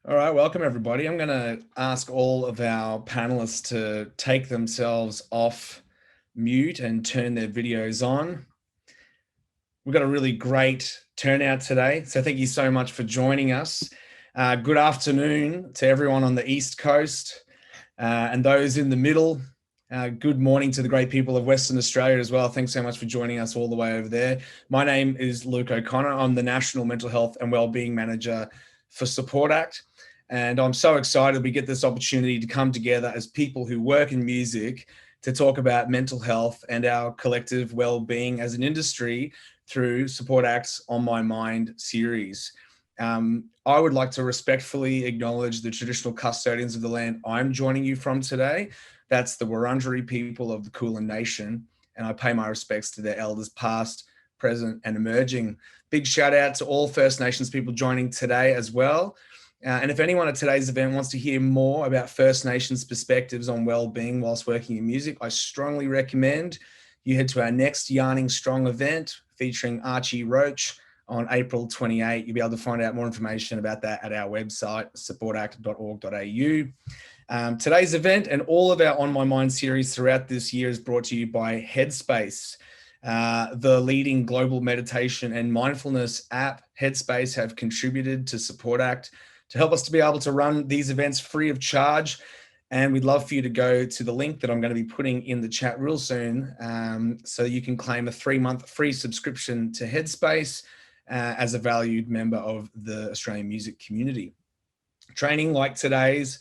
All right, welcome everybody. I'm going to ask all of our panelists to take themselves off mute and turn their videos on. We've got a really great turnout today, so thank you so much for joining us. Good afternoon to everyone on the East Coast and those in the middle. Good morning to the great people of Western Australia as well. Thanks so much for joining us all the way over there. My name is Luke O'Connor. I'm the National Mental Health and Wellbeing Manager for Support Act. And I'm so excited we get this opportunity to come together as people who work in music to talk about mental health and our collective well-being as an industry through Support Act's On My Mind series. I would like to respectfully acknowledge the traditional custodians of the land I'm joining you from today. That's the Wurundjeri people of the Kulin Nation, and I pay my respects to their elders past, present, and emerging. Big shout out to all First Nations people joining today as well. And if anyone at today's event wants to hear more about First Nations perspectives on well-being whilst working in music, I strongly recommend you head to our next Yarning Strong event featuring Archie Roach on April 28. You'll be able to find out more information about that at our website, supportact.org.au. Today's event and all of our On My Mind series throughout this year is brought to you by Headspace. The leading global meditation and mindfulness app, Headspace, have contributed to Support Act to help us to be able to run these events free of charge. And we'd love for you to go to the link that I'm going to be putting in the chat real soon so you can claim a 3-month free subscription to Headspace as a valued member of the Australian music community. Training like today's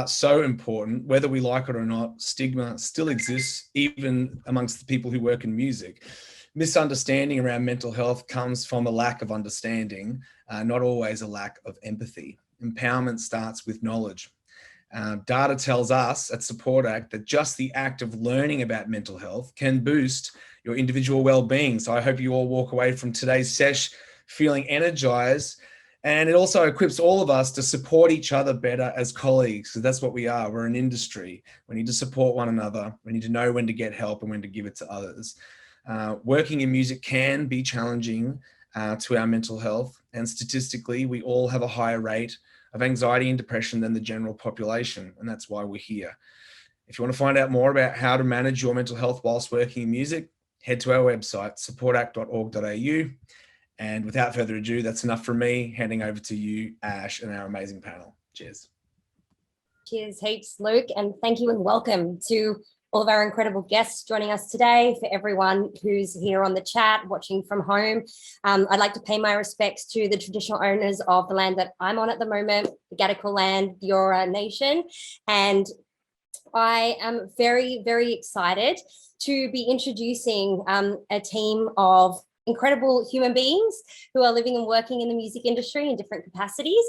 so important, whether we like it or not. Stigma still exists even amongst the people who work in music. Misunderstanding around mental health comes from a lack of understanding, not always a lack of empathy. Empowerment starts with knowledge. Data tells us at Support Act that just the act of learning about mental health can boost your individual well-being. So I hope you all walk away from today's sesh feeling energized. And it also equips all of us to support each other better as colleagues, because that's what we are. We're an industry. We need to support one another. We need to know when to get help and when to give it to others. Working in music can be challenging to our mental health. And statistically, we all have a higher rate of anxiety and depression than the general population. And that's why we're here. If you want to find out more about how to manage your mental health whilst working in music, head to our website, supportact.org.au. And without further ado, that's enough from me. Handing over to you, Ash, and our amazing panel. Cheers. Cheers heaps, Luke, and thank you and welcome to all of our incredible guests joining us today. For everyone who's here on the chat, watching from home, I'd like to pay my respects to the traditional owners of the land that I'm on at the moment, the Gadigal land, the Eora Nation. And I am very, very excited to be introducing a team of incredible human beings who are living and working in the music industry in different capacities.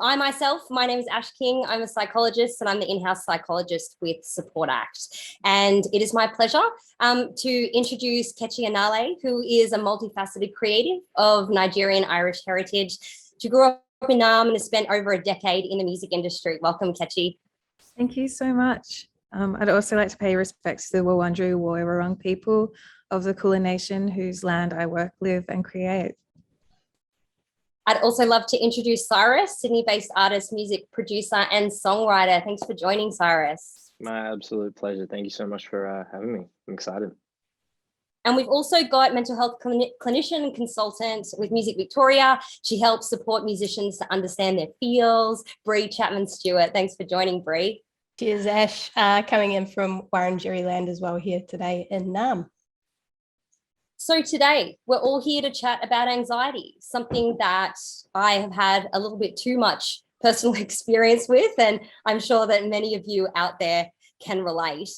I myself, my name is Ash King. I'm a psychologist and I'm the in-house psychologist with Support Act. And it is my pleasure to introduce Kechi Anale, who is a multifaceted creative of Nigerian Irish heritage. She grew up in Naarm and has spent over a decade in the music industry. Welcome, Kechi. Thank you so much. I'd also like to pay respects to the Wurundjeri Woi-wurrung people of the Kulin Nation, whose land I work, live and create. I'd also love to introduce Cyrus, Sydney-based artist, music producer and songwriter. Thanks for joining, Cyrus. My absolute pleasure. Thank you so much for having me. I'm excited. And we've also got mental health clinician and consultant with Music Victoria. She helps support musicians to understand their feels. Bree Chapman-Stewart. Thanks for joining, Bree. Cheers, Ash. Coming in from Wurundjeri land as well here today in Naarm. So today, we're all here to chat about anxiety, something that I have had a little bit too much personal experience with, and I'm sure that many of you out there can relate.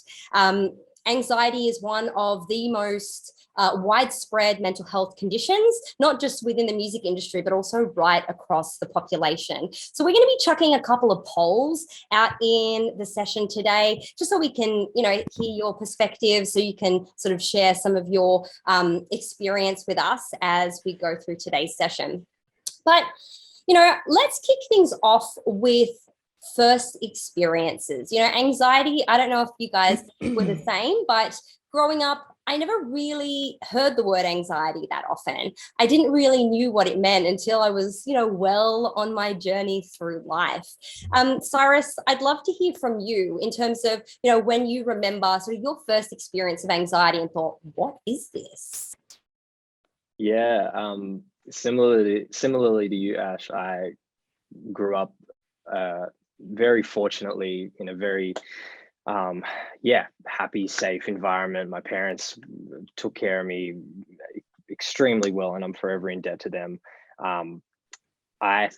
Anxiety is one of the most widespread mental health conditions, not just within the music industry, but also right across the population. So we're going to be chucking a couple of polls out in the session today, just so we can, hear your perspective, so you can sort of share some of your experience with us as we go through today's session. But, let's kick things off with first experiences. Anxiety, I don't know if you guys were the same, but growing up, I never really heard the word anxiety that often. I didn't really knew what it meant until I was, well on my journey through life. Cyrus, I'd love to hear from you in terms of, when you remember sort of your first experience of anxiety and thought, what is this? Yeah, similarly to you, Ash, I grew up very fortunately in a very happy, safe environment. My parents took care of me extremely well, and I'm forever in debt to them. I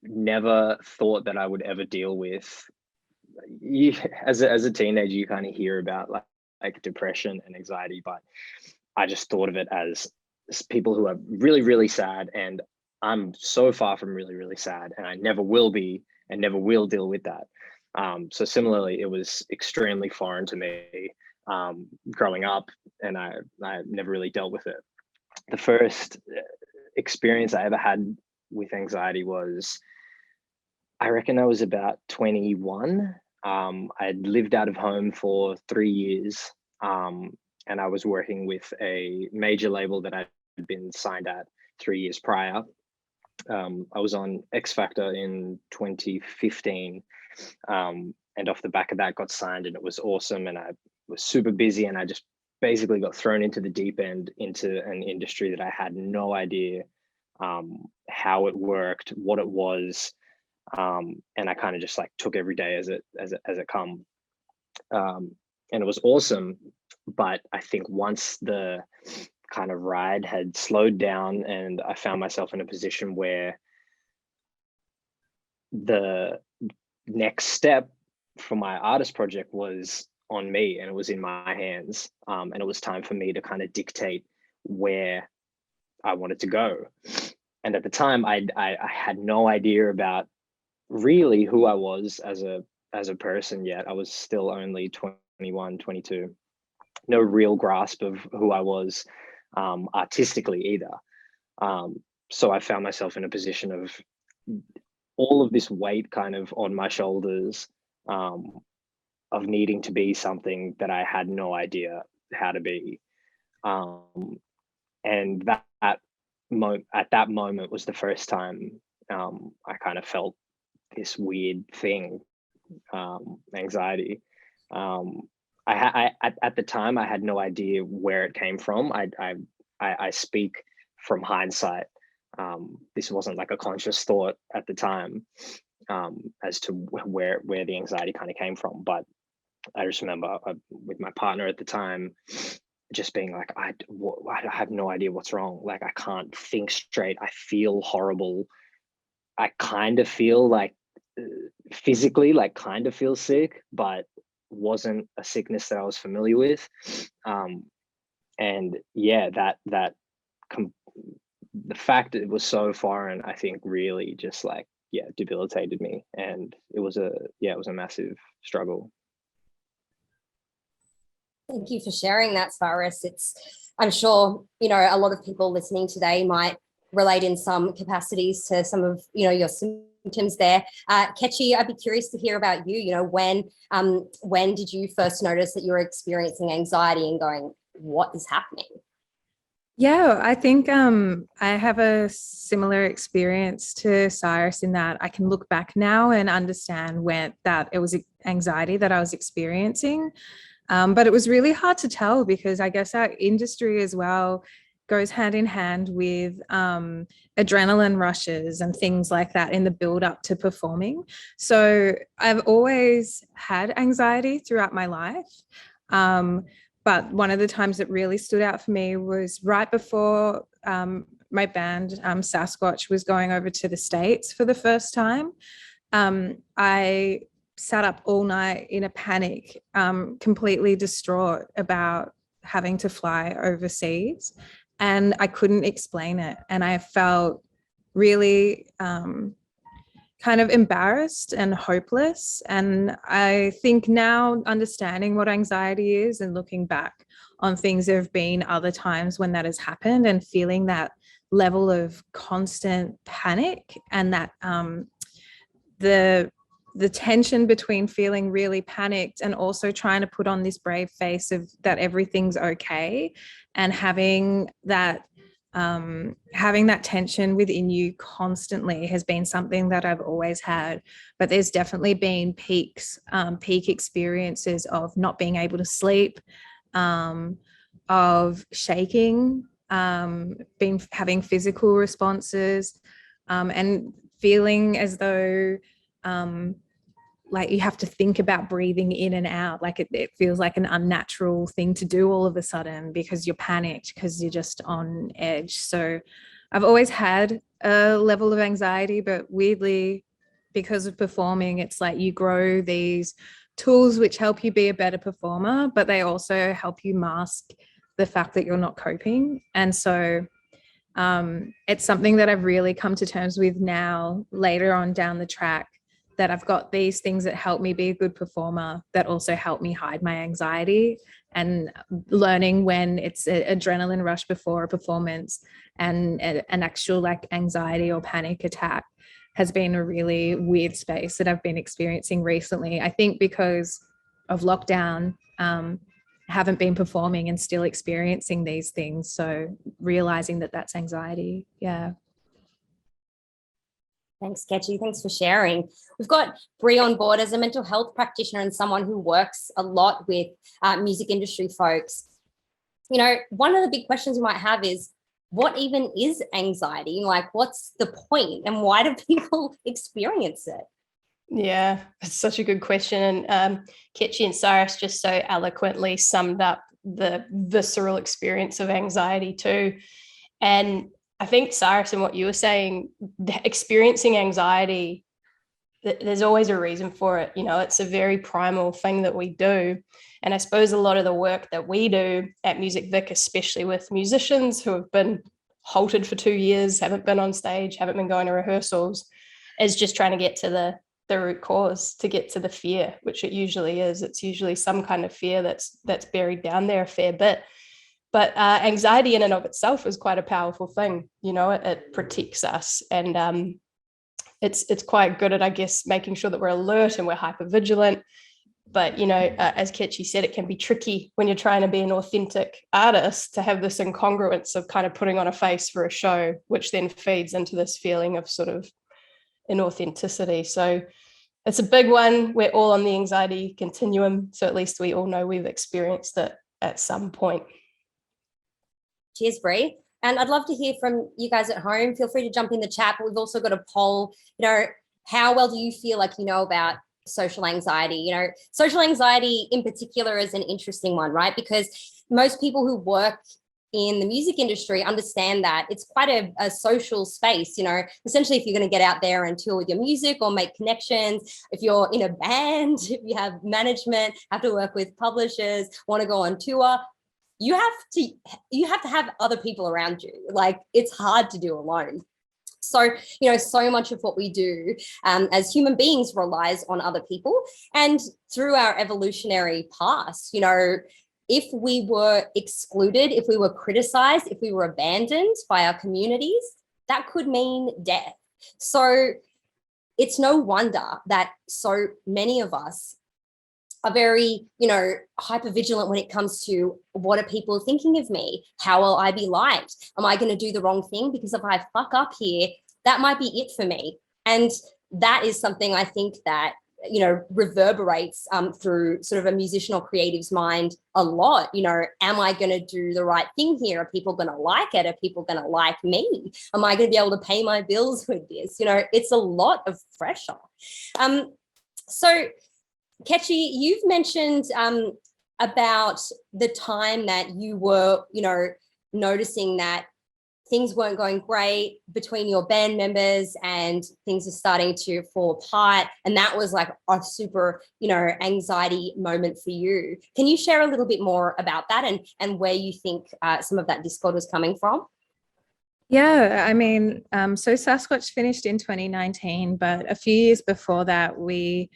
never thought that I would ever deal with, as a teenager, you kind of hear about like depression and anxiety, but I just thought of it as people who are really, really sad, and I'm so far from really, really sad, and I never will be and never will deal with that. So similarly, it was extremely foreign to me growing up, and I never really dealt with it. The first experience I ever had with anxiety was, I reckon I was about 21. I'd lived out of home for 3 years, and I was working with a major label that I'd been signed at 3 years prior. I was on X Factor in 2015, and off the back of that got signed, and it was awesome, and I was super busy, and I just basically got thrown into the deep end into an industry that I had no idea how it worked, what it was, and I kind of just like took every day as it come, and it was awesome. But I think once the kind of ride had slowed down and I found myself in a position where the next step for my artist project was on me and it was in my hands, and it was time for me to kind of dictate where I wanted to go. And at the time, I had no idea about really who I was as a person yet. I was still only 21, 22. No real grasp of who I was artistically either. So I found myself in a position of all of this weight kind of on my shoulders, of needing to be something that I had no idea how to be. And at that moment was the first time I kind of felt this weird thing, anxiety. At the time, I had no idea where it came from. I speak from hindsight. This wasn't like a conscious thought at the time, as to where the anxiety kind of came from. But I just remember with my partner at the time, just being like, I have no idea what's wrong. Like, I can't think straight. I feel horrible. I kind of feel like physically, like kind of feel sick, but wasn't a sickness that I was familiar with. And yeah, the fact that it was so foreign, I think really just like, debilitated me. And it was a massive struggle. Thank you for sharing that, Cyrus. I'm sure, a lot of people listening today might relate in some capacities to some of, your symptoms there. Kechi, I'd be curious to hear about you. When did you first notice that you were experiencing anxiety and going, what is happening? Yeah, I think I have a similar experience to Cyrus in that I can look back now and understand that it was anxiety that I was experiencing. But it was really hard to tell because I guess our industry as well goes hand in hand with adrenaline rushes and things like that in the build up to performing. So I've always had anxiety throughout my life. But one of the times that really stood out for me was right before my band, Sasquatch, was going over to the States for the first time. I sat up all night in a panic, completely distraught about having to fly overseas, and I couldn't explain it. And I felt really kind of embarrassed and hopeless. And I think now, understanding what anxiety is and looking back on things, there have been other times when that has happened, and feeling that level of constant panic and that the the tension between feeling really panicked and also trying to put on this brave face of that everything's okay, and having that tension within you constantly has been something that I've always had. But there's definitely been peak experiences of not being able to sleep, of shaking, having physical responses, and feeling as though like you have to think about breathing in and out, like it feels like an unnatural thing to do all of a sudden because you're panicked, because you're just on edge. So I've always had a level of anxiety, but weirdly, because of performing, it's like you grow these tools which help you be a better performer, but they also help you mask the fact that you're not coping. And so it's something that I've really come to terms with now, later on down the track, that I've got these things that help me be a good performer that also help me hide my anxiety, and learning when it's an adrenaline rush before a performance and an actual like anxiety or panic attack has been a really weird space that I've been experiencing recently. I think because of lockdown, haven't been performing and still experiencing these things. So realizing that that's anxiety. Yeah. Thanks, Ketchy. Thanks for sharing. We've got Bree on board as a mental health practitioner and someone who works a lot with music industry folks. You know, one of the big questions we might have is, what even is anxiety? Like, what's the point and why do people experience it? Yeah, it's such a good question. And Ketchy and Cyrus just so eloquently summed up the visceral experience of anxiety too. And I think, Cyrus, and what you were saying, experiencing anxiety, there's always a reason for it. You know, it's a very primal thing that we do. And I suppose a lot of the work that we do at Music Vic, especially with musicians who have been halted for 2 years, haven't been on stage, haven't been going to rehearsals, is just trying to get to the root cause, to get to the fear, which it usually is. It's usually some kind of fear that's buried down there a fair bit. But anxiety in and of itself is quite a powerful thing. You know, it protects us, and it's quite good at, I guess, making sure that we're alert and we're hyper vigilant. But, you know, as Ketchy said, it can be tricky when you're trying to be an authentic artist to have this incongruence of kind of putting on a face for a show, which then feeds into this feeling of sort of inauthenticity. So it's a big one. We're all on the anxiety continuum. So at least we all know we've experienced it at some point. Cheers, Bree. And I'd love to hear from you guys at home. Feel free to jump in the chat, but we've also got a poll. You know, how well do you feel like you know about social anxiety? You know, social anxiety in particular is an interesting one, right? Because most people who work in the music industry understand that it's quite a social space. You know, essentially, if you're going to get out there and tour with your music or make connections, if you're in a band, if you have management, have to work with publishers, want to go on tour, you have to have other people around you. Like, it's hard to do alone. So, you know, so much of what we do as human beings relies on other people. And through our evolutionary past, you know, if we were excluded, if we were criticized, if we were abandoned by our communities, that could mean death. So it's no wonder that so many of us are very, you know, hyper vigilant when it comes to, what are people thinking of me? How will I be liked? Am I going to do the wrong thing? Because if I fuck up here, that might be it for me. And that is something I think that, you know, reverberates through sort of a musician or creative's mind a lot. You know, am I going to do the right thing here? Are people going to like it? Are people going to like me? Am I going to be able to pay my bills with this? You know, it's a lot of pressure. So Ketchy, you've mentioned about the time that you were, you know, noticing that things weren't going great between your band members and things are starting to fall apart. And that was like a super, you know, anxiety moment for you. Can you share a little bit more about that and where you think some of that discord was coming from? Yeah, I mean, so Sasquatch finished in 2019, but a few years before that, we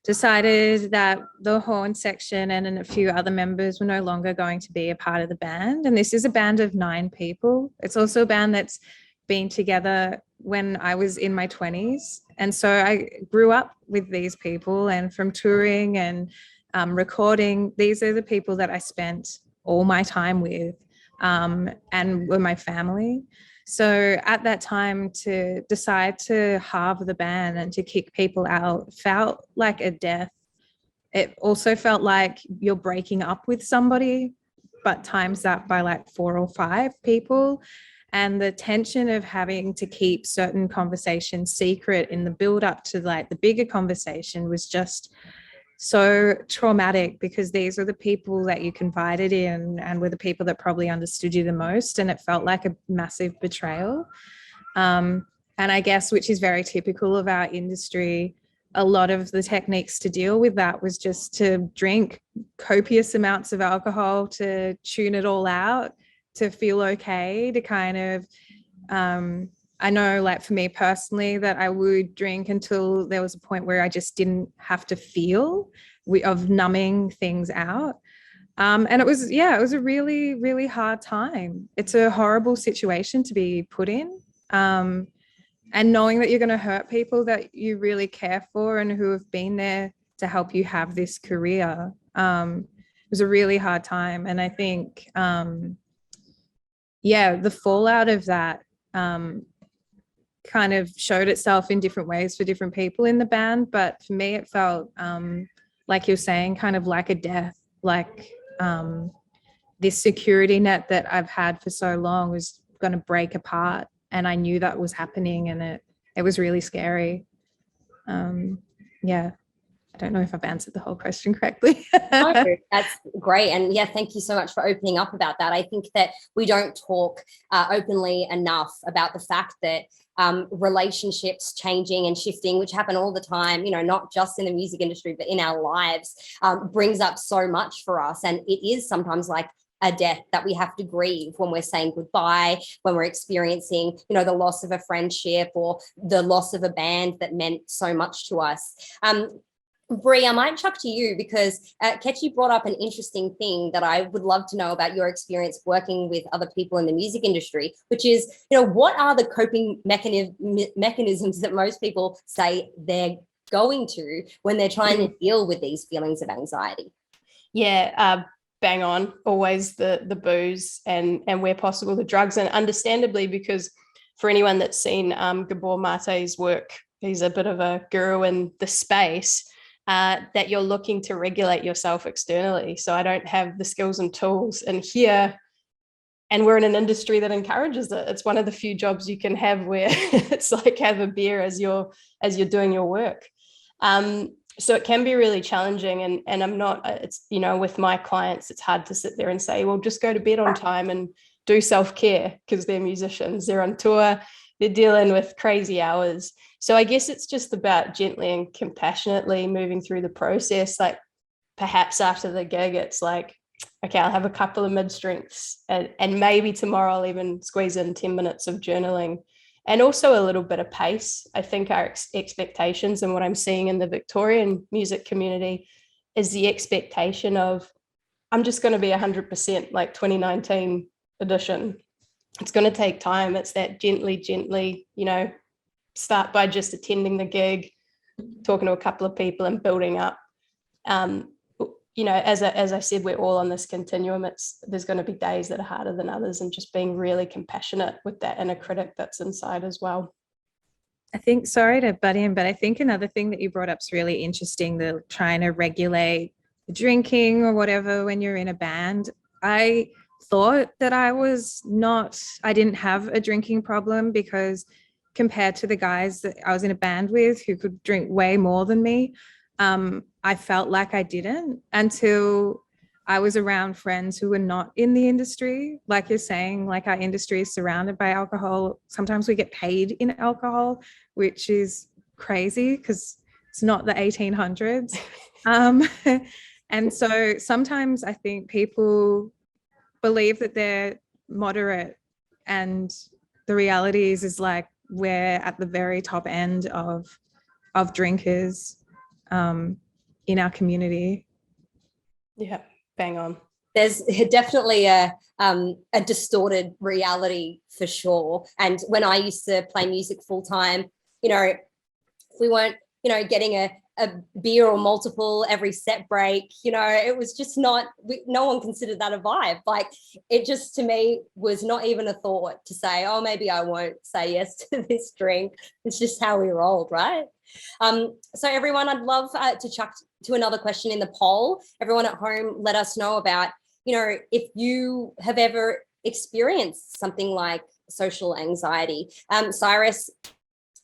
decided that the horn section and a few other members were no longer going to be a part of the band. And this is a band of 9 people. It's also a band that's been together when I was in my 20s. And so I grew up with these people, and from touring and recording, these are the people that I spent all my time with, and were my family. So at that time, to decide to halve the band and to kick people out felt like a death. It also felt like you're breaking up with somebody, but times that by like 4 or 5 people. And the tension of having to keep certain conversations secret in the build up to like the bigger conversation was just so traumatic, because these are the people that you confided in and were the people that probably understood you the most. And it felt like a massive betrayal. And I guess, which is very typical of our industry, a lot of the techniques to deal with that was just to drink copious amounts of alcohol, to tune it all out, to feel okay, to kind of, I know, like for me personally, that I would drink until there was a point where I just didn't have to feel, of numbing things out. And it was a really, really hard time. It's a horrible situation to be put in. And knowing that you're going to hurt people that you really care for and who have been there to help you have this career, it was a really hard time. And I think, the fallout of that kind of showed itself in different ways for different people in the band. But for me, it felt, like you're saying, kind of like a death, like this security net that I've had for so long was going to break apart. And I knew that was happening, and it was really scary. I don't know if I've answered the whole question correctly. No, that's great. And yeah, thank you so much for opening up about that. I think that we don't talk openly enough about the fact that relationships changing and shifting, which happen all the time, not just in the music industry, but in our lives, brings up so much for us. And it is sometimes like a death that we have to grieve when we're saying goodbye, when we're experiencing, the loss of a friendship or the loss of a band that meant so much to us. Bree, I might chuck to you, because Ketchy brought up an interesting thing that I would love to know about your experience working with other people in the music industry, which is, what are the coping mechanisms that most people say they're going to when they're trying to deal with these feelings of anxiety? Yeah, bang on. Always the booze and where possible, the drugs. And understandably, because for anyone that's seen Gabor Mate's work, he's a bit of a guru in the space. That you're looking to regulate yourself externally. So I don't have the skills and tools in here, and we're in an industry that encourages it. It's one of the few jobs you can have where it's like have a beer as you're doing your work. So it can be really challenging, and I'm not, it's, with my clients, it's hard to sit there and say, well, just go to bed on time and do self-care, because they're musicians, they're on tour, they're dealing with crazy hours. So I guess it's just about gently and compassionately moving through the process. Like perhaps after the gig, it's like, okay, I'll have a couple of mid-strengths, and maybe tomorrow I'll even squeeze in 10 minutes of journaling, and also a little bit of pace. I think our expectations, and what I'm seeing in the Victorian music community, is the expectation of, I'm just going to be 100% like 2019 edition. It's going to take time. It's that gently, start by just attending the gig, talking to a couple of people and building up. As I said, we're all on this continuum. There's going to be days that are harder than others, and just being really compassionate with that inner critic that's inside as well. I think, sorry to butt in, but I think another thing that you brought up is really interesting, the trying to regulate the drinking or whatever when you're in a band. I thought that I didn't have a drinking problem, because compared to the guys that I was in a band with who could drink way more than me, I felt like I didn't, until I was around friends who were not in the industry. Like you're saying, like our industry is surrounded by alcohol. Sometimes we get paid in alcohol, which is crazy because it's not the 1800s. And so sometimes I think people believe that they're moderate, and the reality is like we're at the very top end of drinkers in our community. Yeah, bang on. there's definitely a distorted reality for sure. And when I used to play music full time, if we weren't, getting a beer or multiple every set break, it was just not, no one considered that a vibe. Like, it just, to me, was not even a thought to say, oh, maybe I won't say yes to this drink. It's just how we rolled, right? So everyone, I'd love to chuck to another question in the poll. Everyone at home, let us know about, if you have ever experienced something like social anxiety. Cyrus,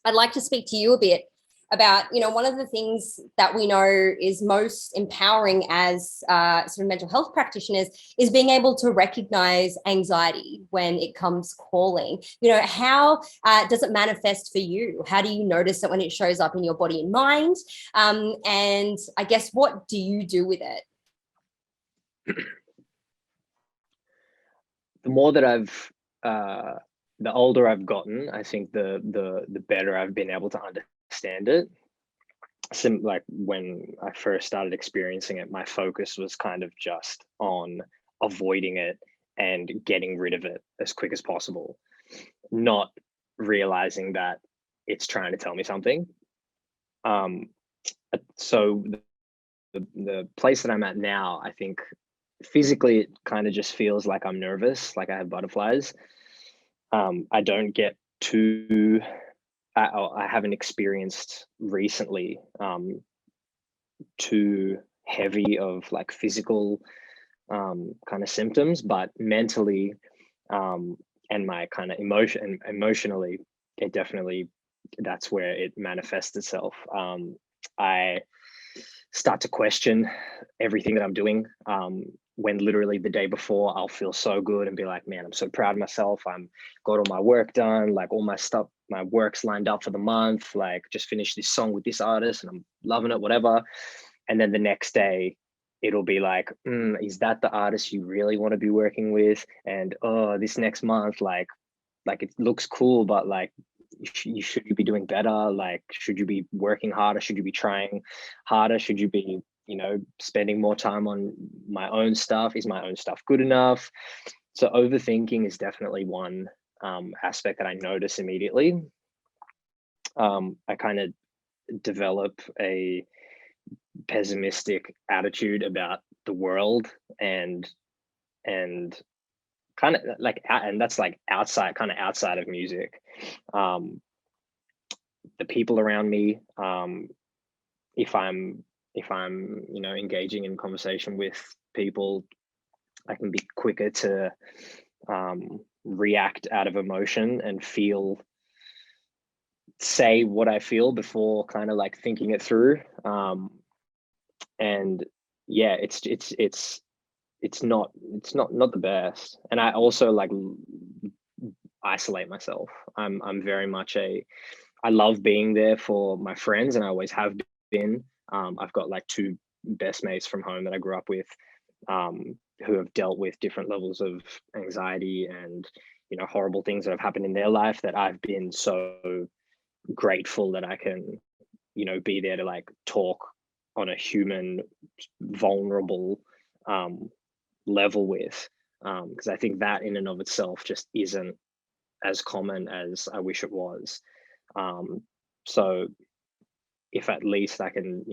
I'd like to speak to you a bit about, one of the things that we know is most empowering as sort of mental health practitioners is being able to recognize anxiety when it comes calling. How does it manifest for you? How do you notice it when it shows up in your body and mind? And I guess, what do you do with it? The more that the older I've gotten, I think the better I've been able to understand it. Like when I first started experiencing it, my focus was kind of just on avoiding it and getting rid of it as quick as possible, not realizing that it's trying to tell me something. So the place that I'm at now, I think physically it kind of just feels like I'm nervous, like I have butterflies. I don't get too, I haven't experienced recently too heavy of like physical kind of symptoms, but mentally and my kind of emotionally, it definitely, that's where it manifests itself. I start to question everything that I'm doing. When literally the day before I'll feel so good and be like, man, I'm so proud of myself. I'm got all my work done, like all my stuff, my work's lined up for the month, like just finished this song with this artist and I'm loving it, whatever. And then the next day it'll be like, is that the artist you really want to be working with? And oh, this next month, like it looks cool, but like, should you be doing better? Like, should you be working harder? Should you be trying harder? Should you be, spending more time on my own stuff? Is my own stuff good enough? So overthinking is definitely one aspect that I notice immediately. I kind of develop a pessimistic attitude about the world and kind of like, and that's like outside of music. The people around me, if I'm engaging in conversation with people, I can be quicker to react out of emotion and say what I feel before kind of like thinking it through. And yeah, it's not the best. And I also like isolate myself. I'm very much I love being there for my friends, and I always have been. I've got like two best mates from home that I grew up with, who have dealt with different levels of anxiety and horrible things that have happened in their life, that I've been so grateful that I can be there to like talk on a human, vulnerable level with, because I think that in and of itself just isn't as common as I wish it was. So if at least I can,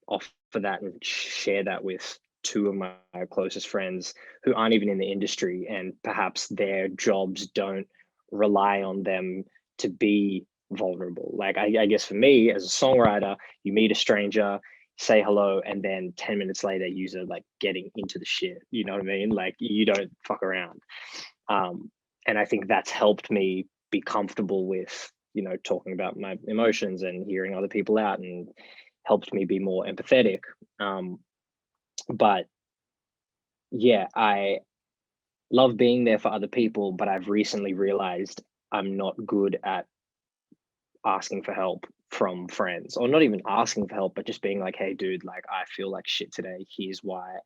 offer that and share that with two of my closest friends who aren't even in the industry, and perhaps their jobs don't rely on them to be vulnerable. Like I guess for me as a songwriter, you meet a stranger, say hello, and then 10 minutes later you're like getting into the shit. You know what I mean? Like you don't fuck around. And I think that's helped me be comfortable with, talking about my emotions and hearing other people out, and helped me be more empathetic. But yeah, I love being there for other people, but I've recently realized I'm not good at asking for help from friends, or not even asking for help, but just being like, hey dude, like I feel like shit today. Here's why.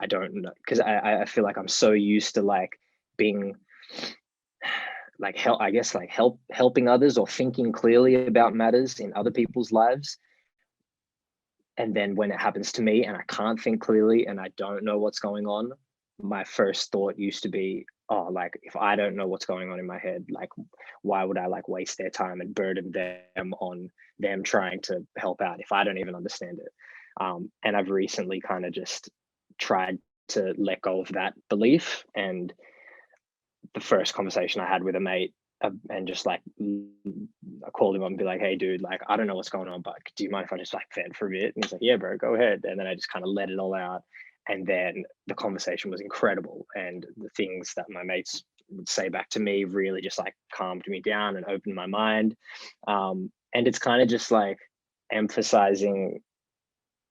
I don't know. Cause I feel like I'm so used to like being like helping others or thinking clearly about matters in other people's lives. And then when it happens to me and I can't think clearly and I don't know what's going on, my first thought used to be, oh, like if I don't know what's going on in my head, like why would I like waste their time and burden them on them trying to help out if I don't even understand it? And I've recently kind of just tried to let go of that belief. And the first conversation I had with a mate, and just like I called him up and be like, hey dude, like I don't know what's going on, but do you mind if I just like vent for a bit? And he's like, yeah bro, go ahead. And then I just kind of let it all out, and then the conversation was incredible, and the things that my mates would say back to me really just like calmed me down and opened my mind. And it's kind of just like emphasizing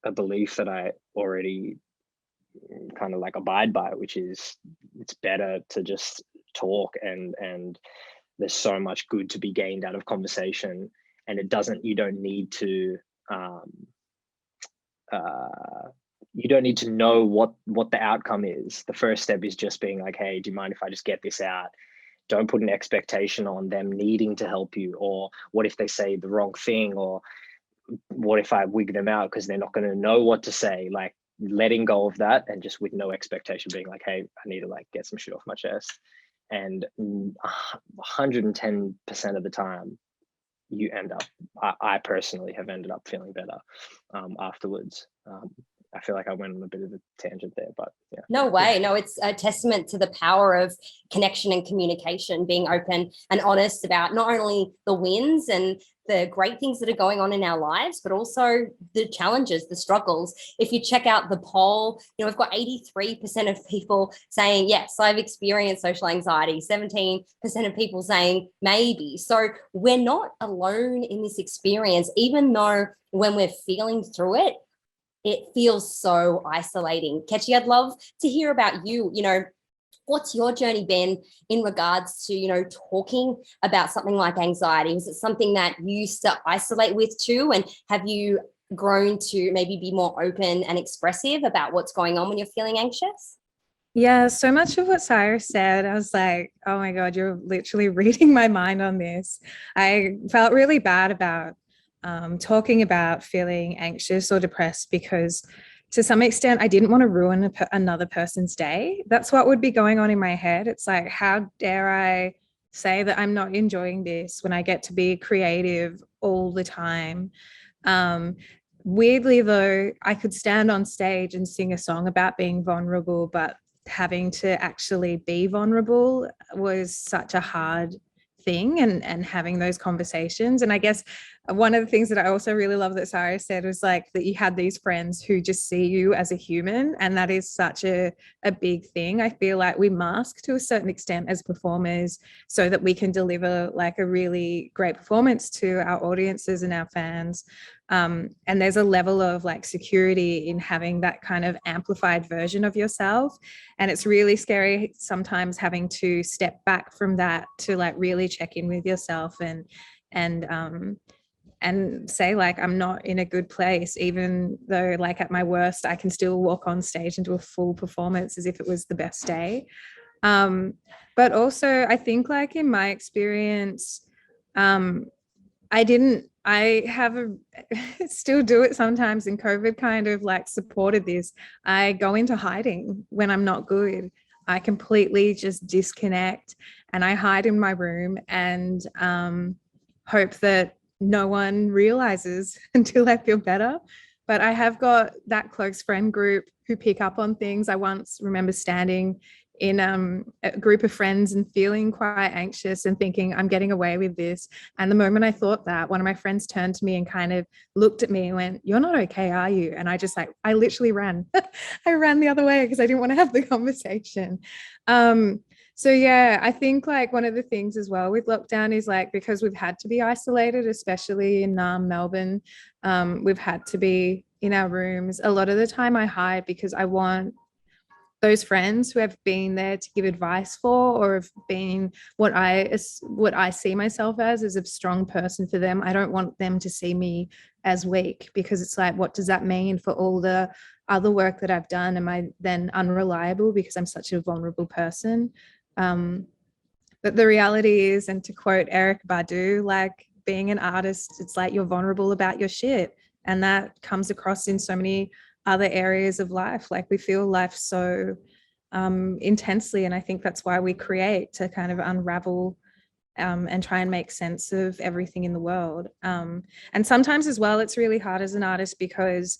a belief that I already kind of like abide by, which is it's better to just talk, and there's so much good to be gained out of conversation, and you don't need to you don't need to know what the outcome is. The first step is just being like, hey, do you mind if I just get this out? Don't put an expectation on them needing to help you, or what if they say the wrong thing, or what if I wig them out because they're not going to know what to say. Like letting go of that, and just with no expectation being like, hey, I need to like get some shit off my chest. And 110% of the time you end up, I personally have ended up feeling better afterwards. I feel like I went on a bit of a tangent there, but yeah. No way. No, it's a testament to the power of connection and communication, being open and honest about not only the wins and the great things that are going on in our lives, but also the challenges, the struggles. If you check out the poll, we've got 83% of people saying, yes, I've experienced social anxiety, 17% of people saying maybe. So we're not alone in this experience, even though when we're feeling through it, it feels so isolating. Ketchy, I'd love to hear about you. What's your journey been in regards to, talking about something like anxiety? Was it something that you used to isolate with too? And have you grown to maybe be more open and expressive about what's going on when you're feeling anxious? Yeah, so much of what Cyrus said, I was like, oh my God, you're literally reading my mind on this. I felt really bad about talking about feeling anxious or depressed because to some extent I didn't want to ruin another person's day. That's what would be going on in my head. It's like, how dare I say that I'm not enjoying this when I get to be creative all the time. Weirdly though, I could stand on stage and sing a song about being vulnerable, but having to actually be vulnerable was such a hard thing, and having those conversations. And I guess one of the things that I also really love that Sarah said was like that you had these friends who just see you as a human, and that is such a big thing. I feel like we mask to a certain extent as performers so that we can deliver like a really great performance to our audiences and our fans. And there's a level of like security in having that kind of amplified version of yourself. And it's really scary sometimes having to step back from that to like really check in with yourself and say like, I'm not in a good place, even though like at my worst, I can still walk on stage and do a full performance as if it was the best day. But also I think like in my experience, still do it sometimes, and COVID kind of like supported this. I go into hiding when I'm not good. I completely just disconnect and I hide in my room and hope that no one realizes until I feel better. But I have got that close friend group who pick up on things. I once remember standing in a group of friends and feeling quite anxious and thinking, I'm getting away with this. And the moment I thought that, one of my friends turned to me and kind of looked at me and went, you're not okay, are you? And I literally ran. I ran the other way because I didn't want to have the conversation. So yeah, I think like one of the things as well with lockdown is like, because we've had to be isolated, especially in Melbourne, we've had to be in our rooms. A lot of the time I hide because I want those friends who have been there to give advice for, or have been what I see myself as a strong person for them. I don't want them to see me as weak, because it's like, what does that mean for all the other work that I've done? Am I then unreliable because I'm such a vulnerable person? But the reality is, and to quote Eric Badu, like being an artist, it's like you're vulnerable about your shit. And that comes across in so many other areas of life. Like we feel life so intensely. And I think that's why we create, to kind of unravel and try and make sense of everything in the world. And sometimes as well, it's really hard as an artist because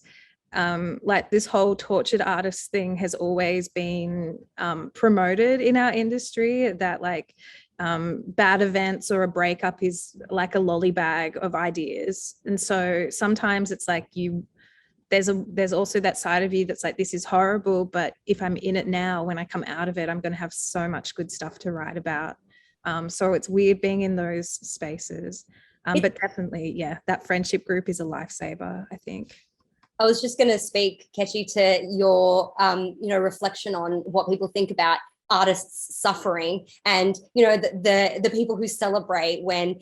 like this whole tortured artist thing has always been promoted in our industry, that like bad events or a breakup is like a lolly bag of ideas. And so sometimes it's like there's also that side of you that's like, this is horrible, but if I'm in it now, when I come out of it, I'm going to have so much good stuff to write about. So it's weird being in those spaces. But definitely, yeah, that friendship group is a lifesaver, I think. I was just going to speak, Kechi, to your, reflection on what people think about artists suffering, and the people who celebrate when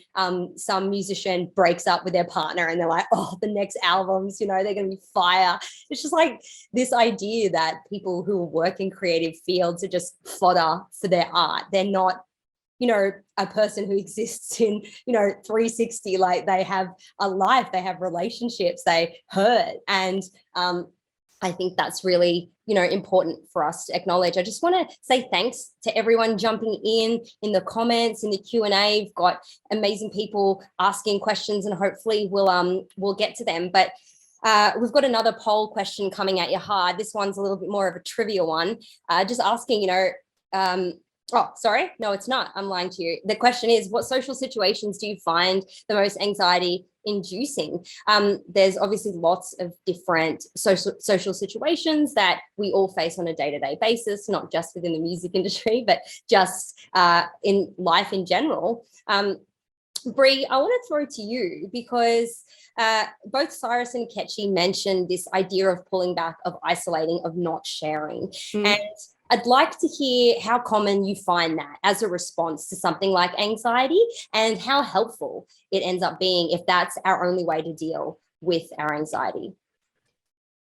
some musician breaks up with their partner and they're like, oh, the next albums, they're going to be fire. It's just like this idea that people who work in creative fields are just fodder for their art. They're not a person who exists in 360. Like, they have a life, they have relationships, they hurt, and I think that's really important for us to acknowledge. I just want to say thanks to everyone jumping in the comments, in the Q&A. We've got amazing people asking questions, and hopefully we'll get to them. But we've got another poll question coming at you hard. This one's a little bit more of a trivia one, just asking, oh, sorry. No, it's not. I'm lying to you. The question is, what social situations do you find the most anxiety inducing? There's obviously lots of different social situations that we all face on a day-to-day basis, not just within the music industry, but just in life in general. Bree, I want to throw to you because both Cyrus and Kechi mentioned this idea of pulling back, of isolating, of not sharing. And I'd like to hear how common you find that as a response to something like anxiety, and how helpful it ends up being if that's our only way to deal with our anxiety.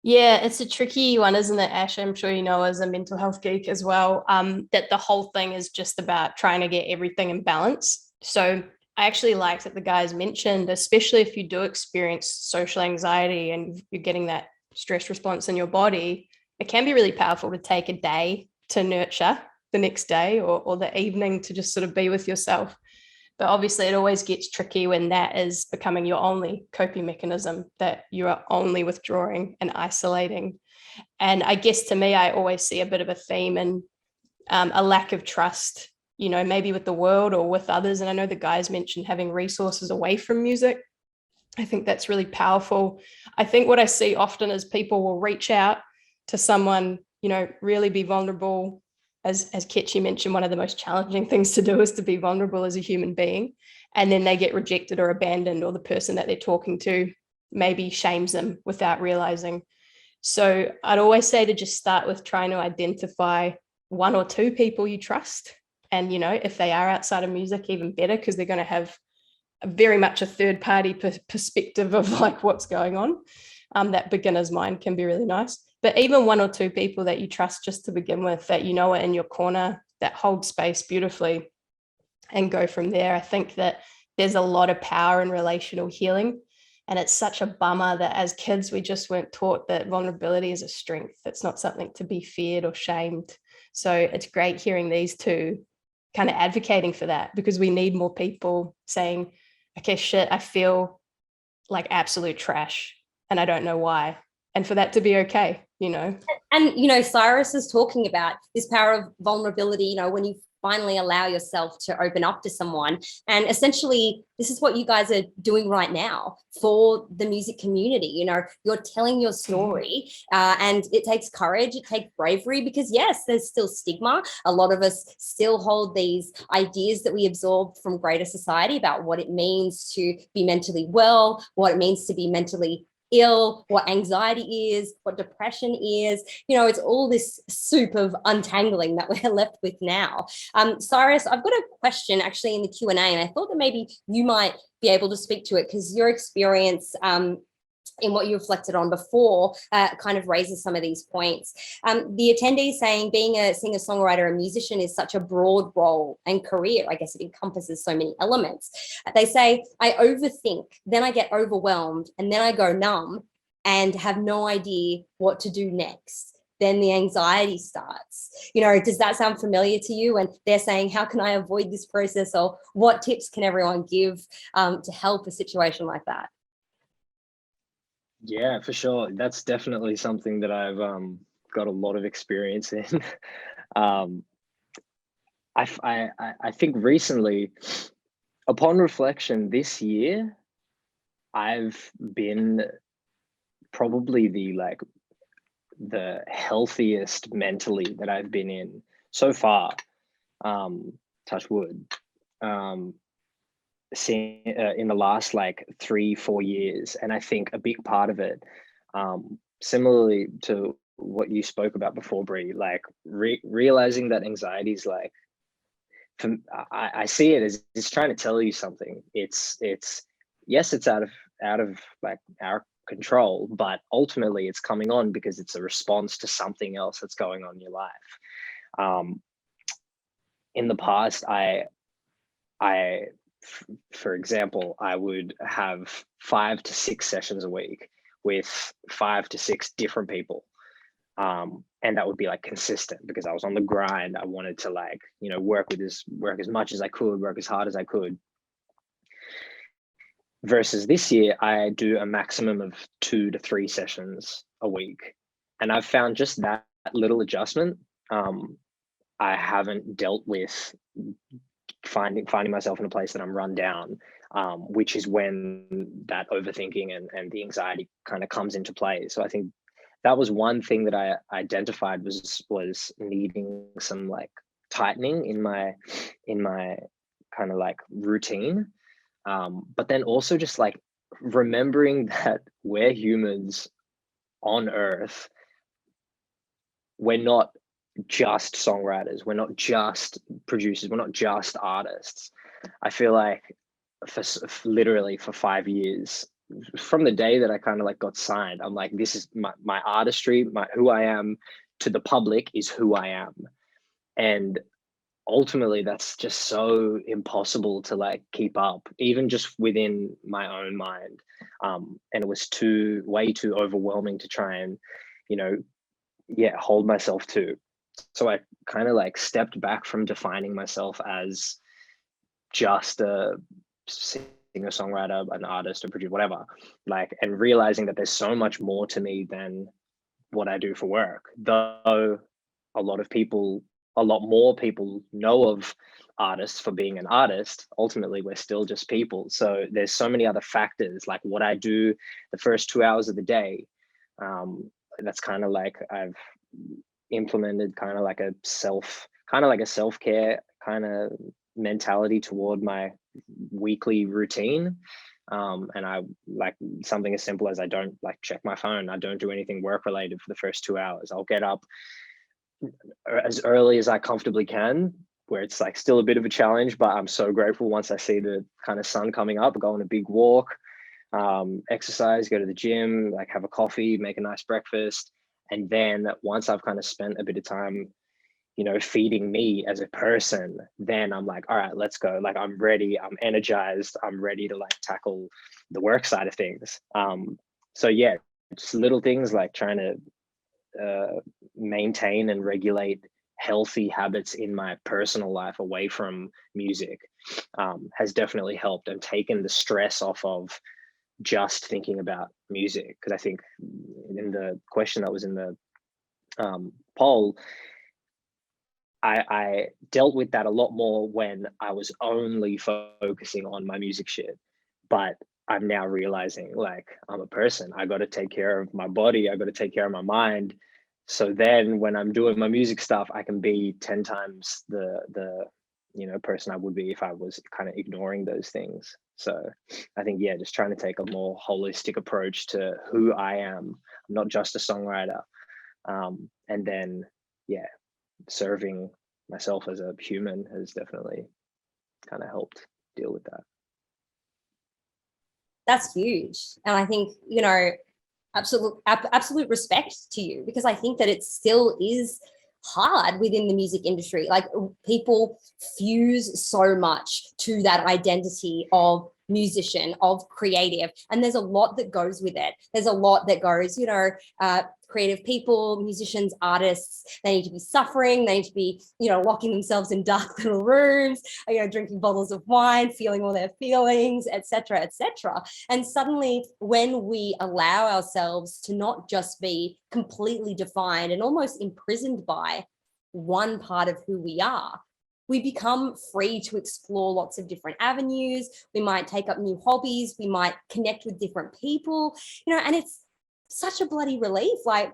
Yeah, it's a tricky one, isn't it, Ash? I'm sure you know, as a mental health geek as well, that the whole thing is just about trying to get everything in balance. So I actually like that the guys mentioned, especially if you do experience social anxiety and you're getting that stress response in your body, it can be really powerful to take a day to nurture the next day, or the evening to just sort of be with yourself. But obviously it always gets tricky when that is becoming your only coping mechanism, that you are only withdrawing and isolating. And I guess to me, I always see a bit of a theme in a lack of trust, maybe with the world or with others. And I know the guys mentioned having resources away from music. I think that's really powerful. I think what I see often is people will reach out to someone, really be vulnerable. As Kechi mentioned, one of the most challenging things to do is to be vulnerable as a human being. And then they get rejected or abandoned, or the person that they're talking to maybe shames them without realizing. So I'd always say to just start with trying to identify one or two people you trust. And, if they are outside of music, even better, because they're going to have very much a third party perspective of like what's going on. That beginner's mind can be really nice. But even one or two people that you trust just to begin with, that are in your corner, that hold space beautifully, and go from there. I think that there's a lot of power in relational healing. And it's such a bummer that as kids, we just weren't taught that vulnerability is a strength. It's not something to be feared or shamed. So it's great hearing these two kind of advocating for that, because we need more people saying, okay, shit, I feel like absolute trash and I don't know why. And for that to be okay, And, Cyrus is talking about this power of vulnerability, when you finally allow yourself to open up to someone. And essentially, this is what you guys are doing right now for the music community. You're telling your story, and it takes courage, it takes bravery, because yes, there's still stigma. A lot of us still hold these ideas that we absorbed from greater society about what it means to be mentally well, what it means to be mentally ill, what anxiety is, what depression is. It's all this soup of untangling that we're left with now. Cyrus, I've got a question actually in the Q&A, and I thought that maybe you might be able to speak to it, because your experience in what you reflected on before kind of raises some of these points. The attendees saying being a singer-songwriter and musician is such a broad role and career. I guess it encompasses so many elements. They say, I overthink, then I get overwhelmed, and then I go numb and have no idea what to do next. then the anxiety starts. You know, does that sound familiar to you? And they're saying, how can I avoid this process? Or what tips can everyone give to help a situation like that? Yeah, for sure. That's definitely something that I've got a lot of experience in. um, I think recently, upon reflection, this year, I've been probably the healthiest mentally that I've been in so far. Touch wood. Seeing in the last like 3-4 years, and I think a big part of it, similarly to what you spoke about before, Brie, like realizing that anxiety is like, I see it as it's trying to tell you something. It's yes, it's out of like our control, but ultimately it's coming on because it's a response to something else that's going on in your life. In the past, for example, I would have 5 to 6 sessions a week with 5 to 6 different people. And that would be like consistent because I was on the grind. I wanted to like, you know, work as much as I could, work as hard as I could. Versus this year, I do a maximum of 2 to 3 sessions a week. And I've found just that little adjustment, I haven't dealt with finding myself in a place that I'm run down, which is when that overthinking and the anxiety kind of comes into play. So I think that was one thing that I identified was needing some like tightening in my kind of like routine. But then also just like remembering that we're humans on Earth. We're not just songwriters, we're not just producers, we're not just artists. I feel like for literally for 5 years, from the day that I kind of like got signed, I'm like, this is my artistry, who I am to the public is who I am. And ultimately that's just so impossible to like keep up, even just within my own mind. And it was way too overwhelming to try and, you know, hold myself to. So I kind of like stepped back from defining myself as just a singer, songwriter, an artist, a producer, whatever, like, and realizing that there's so much more to me than what I do for work. Though a lot more people know of artists for being an artist, ultimately we're still just people. So there's so many other factors, like what I do the first 2 hours of the day. That's kind of like I've implemented kind of like a self-care kind of mentality toward my weekly routine. And I like something as simple as I don't like check my phone. I don't do anything work related for the first 2 hours. I'll get up as early as I comfortably can, where it's like still a bit of a challenge, but I'm so grateful once I see the kind of sun coming up, go on a big walk, exercise, go to the gym, like have a coffee, make a nice breakfast. And then once I've kind of spent a bit of time, you know, feeding me as a person, then I'm like, all right, let's go. Like I'm ready, I'm energized, I'm ready to like tackle the work side of things. So yeah, just little things like trying to maintain and regulate healthy habits in my personal life away from music has definitely helped and taken the stress off of just thinking about music. Because I think in the question that was in the poll, I dealt with that a lot more when I was only focusing on my music shit. But I'm now realizing like I'm a person. I got to take care of my body. I got to take care of my mind. So then when I'm doing my music stuff, I can be 10 times the you know person I would be if I was kind of ignoring those things. So I think just trying to take a more holistic approach to who I am. I'm not just a songwriter. And then serving myself as a human has definitely kind of helped deal with that. That's huge. And I think, you know, absolute respect to you, because I think that it still is hard within the music industry. Like people fuse so much to that identity of musician, of creative, and there's a lot that goes with it. There's a lot that goes, you know, creative people, musicians, artists, they need to be suffering, they need to be, locking themselves in dark little rooms, drinking bottles of wine, feeling all their feelings, etc., etc. And suddenly, when we allow ourselves to not just be completely defined and almost imprisoned by one part of who we are, we become free to explore lots of different avenues. We might take up new hobbies. We might connect with different people, and it's such a bloody relief. Like,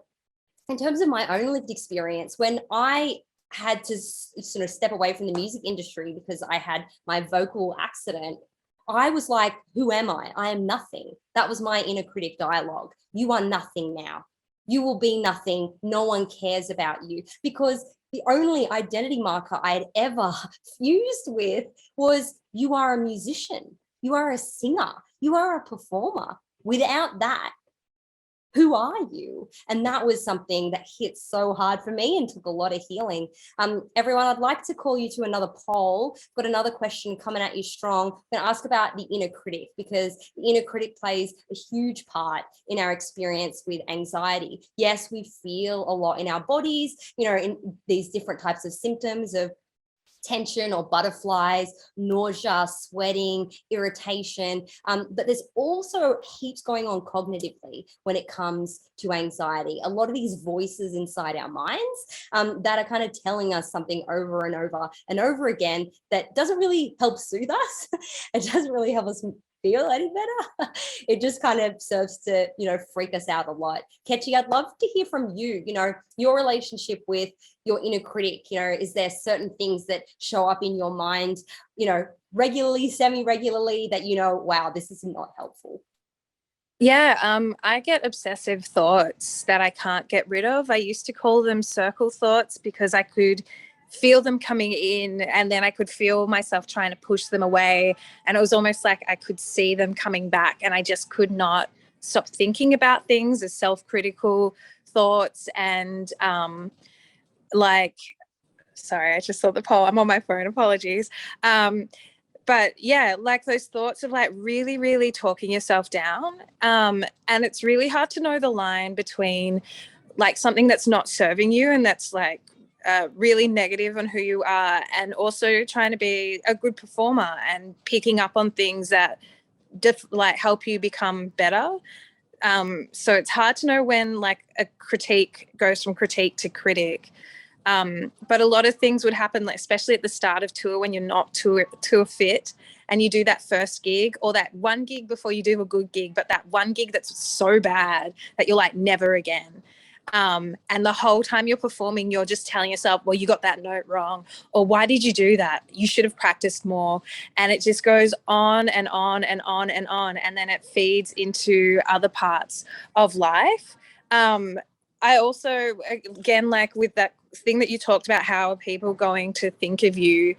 in terms of my own lived experience, when I had to sort of step away from the music industry because I had my vocal accident, I was like, who am I? I am nothing. That was my inner critic dialogue. You are nothing now. You will be nothing. No one cares about you. Because the only identity marker I had ever fused with was, you are a musician. You are a singer. You are a performer. Without that, who are you? And that was something that hit so hard for me and took a lot of healing. Everyone, I'd like to call you to another poll. Got another question coming at you strong. I'm going to ask about the inner critic, because the inner critic plays a huge part in our experience with anxiety. Yes, we feel a lot in our bodies, in these different types of symptoms of tension or butterflies, nausea, sweating, irritation. But there's also heaps going on cognitively when it comes to anxiety. A lot of these voices inside our minds that are kind of telling us something over and over and over again that doesn't really help soothe us. It doesn't really help us feel any better. It just kind of serves to, freak us out a lot. Ketchy, I'd love to hear from you, your relationship with your inner critic. Is there certain things that show up in your mind, regularly, semi-regularly, that, wow, this is not helpful? Yeah, I get obsessive thoughts that I can't get rid of. I used to call them circle thoughts because I could feel them coming in and then I could feel myself trying to push them away. And it was almost like I could see them coming back and I just could not stop thinking about things as self-critical thoughts. And sorry, I just saw the poll. I'm on my phone, apologies. But yeah, like those thoughts of like really, really talking yourself down. And it's really hard to know the line between like something that's not serving you and that's like really negative on who you are, and also trying to be a good performer and picking up on things that help you become better. So it's hard to know when like a critique goes from critique to critic. But a lot of things would happen, especially at the start of tour when you're not tour fit and you do that first gig or that one gig before you do a good gig, but that one gig that's so bad that you're like, never again. And the whole time you're performing, you're just telling yourself, well, you got that note wrong, or why did you do that? You should have practiced more. And it just goes on and on and on and on. And then it feeds into other parts of life. I also, again, like with that thing that you talked about, how are people going to think of you?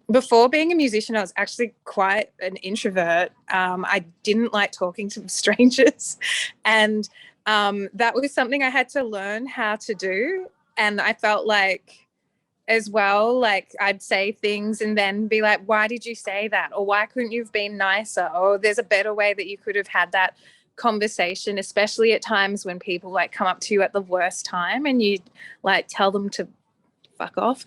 Before being a musician, I was actually quite an introvert. I didn't like talking to strangers. And that was something I had to learn how to do. And I felt like as well, like I'd say things and then be like, why did you say that? Or why couldn't you have been nicer? Or there's a better way that you could have had that conversation, especially at times when people like come up to you at the worst time and you like tell them to fuck off.